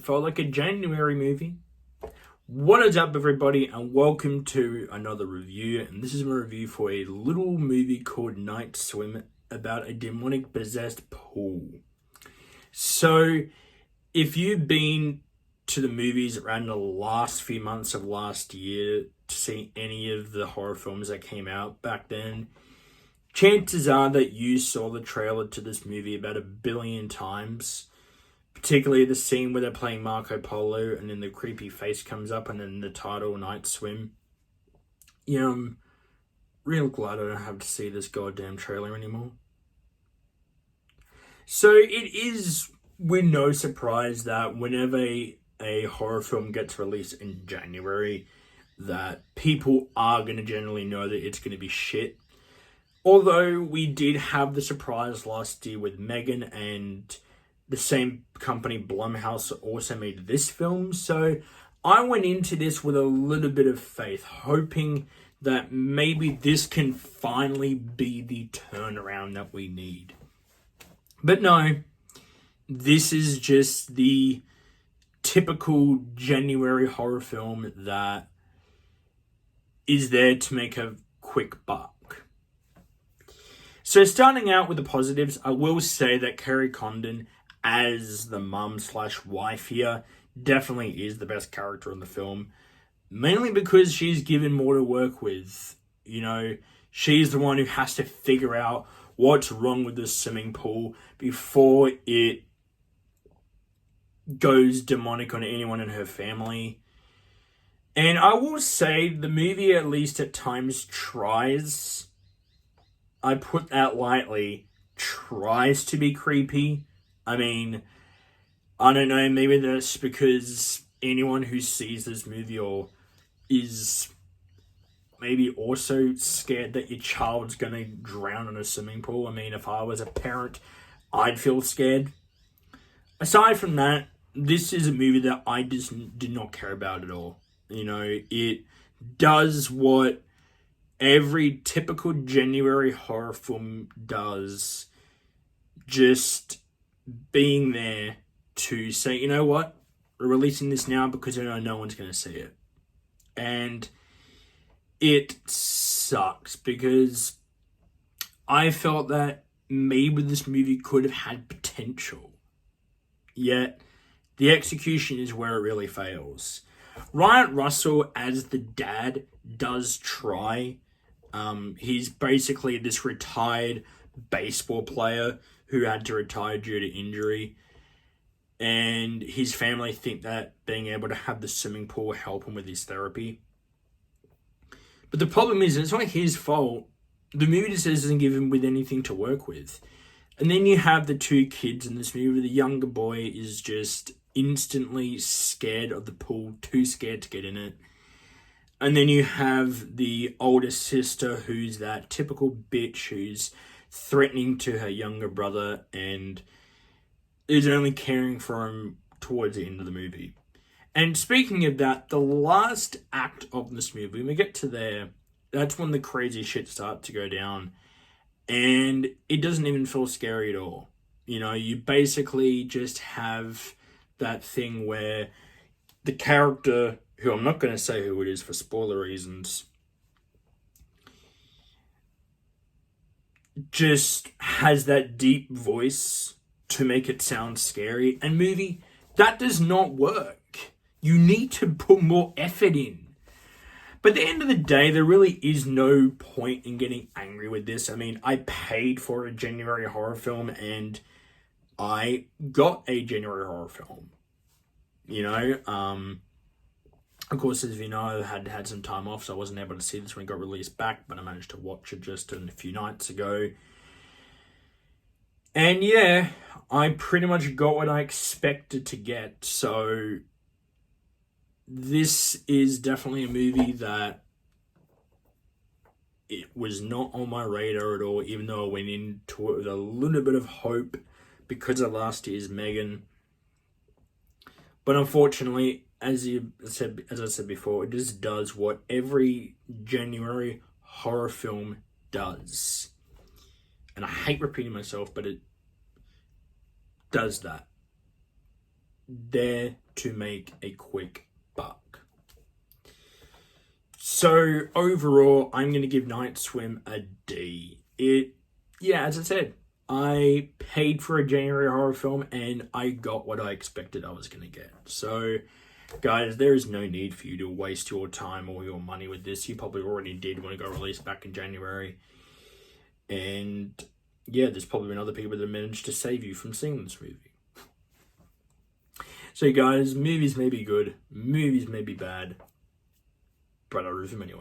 that felt like a January movie. What is up, everybody, and welcome to another review. And this is my review for a little movie called Night Swim about a demonic possessed pool. So, if you've been to the movies around the last few months of last year to see any of the horror films that came out back then, chances are that you saw the trailer to this movie about 1 billion times. Particularly the scene where they're playing Marco Polo and then the creepy face comes up and then the title, Night Swim. I'm real glad I don't have to see this goddamn trailer anymore. So it is with no surprise that whenever a horror film gets released in January, that people are going to generally know that it's going to be shit. Although we did have the surprise last year with Megan, and the same company, Blumhouse, also made this film. So I went into this with a little bit of faith, hoping that maybe this can finally be the turnaround that we need. But no, this is just the typical January horror film that is there to make a quick buck. So starting out with the positives, I will say that Kerry Condon as the mum/wife here definitely is the best character in the film, mainly because she's given more to work with. She's the one who has to figure out what's wrong with the swimming pool before it goes demonic on anyone in her family. And I will say the movie, at least at times, tries, I put that lightly, tries to be creepy. I mean, I don't know, maybe that's because anyone who sees this movie or is maybe also scared that your child's going to drown in a swimming pool. I mean, if I was a parent, I'd feel scared. Aside from that, this is a movie that I just did not care about at all. It does what every typical January horror film does, just being there to say, you know what, we're releasing this now because I know no one's going to see it. And it sucks because I felt that maybe this movie could have had potential, yet the execution is where it really fails. Ryan Russell as the dad does try. He's basically this retired baseball player who had to retire due to injury. And his family think that being able to have the swimming pool help him with his therapy. But the problem is, it's not his fault. The movie just doesn't give him with anything to work with. And then you have the two kids in this movie. The younger boy is just instantly scared of the pool, too scared to get in it. And then you have the older sister who's that typical bitch who's threatening to her younger brother and is only caring for him towards the end of the movie. And speaking of that, the last act of this movie, when we get to there, that's when the crazy shit starts to go down. And it doesn't even feel scary at all. You basically just have that thing where the character, who I'm not going to say who it is for spoiler reasons, just has that deep voice to make it sound scary. And movie, that does not work. You need to put more effort in. But at the end of the day, there really is no point in getting angry with this. I mean, I paid for a January horror film and I got a January horror film. Of course, as you know, I had some time off, so I wasn't able to see this when it got released back, but I managed to watch it just a few nights ago. And yeah, I pretty much got what I expected to get. So this is definitely a movie that it was not on my radar at all, even though I went into it with a little bit of hope because of last year's Megan. But unfortunately, as I said before, it just does what every January horror film does. And I hate repeating myself, but it does that. There to make a quick buck. So overall, I'm going to give Night Swim a D. As I said, I paid for a January horror film and I got what I expected I was going to get. So, guys, there is no need for you to waste your time or your money with this. You probably already did when it got released back in January. And yeah, there's probably been other people that managed to save you from seeing this movie. So, guys, movies may be good, movies may be bad, but I review them anyway.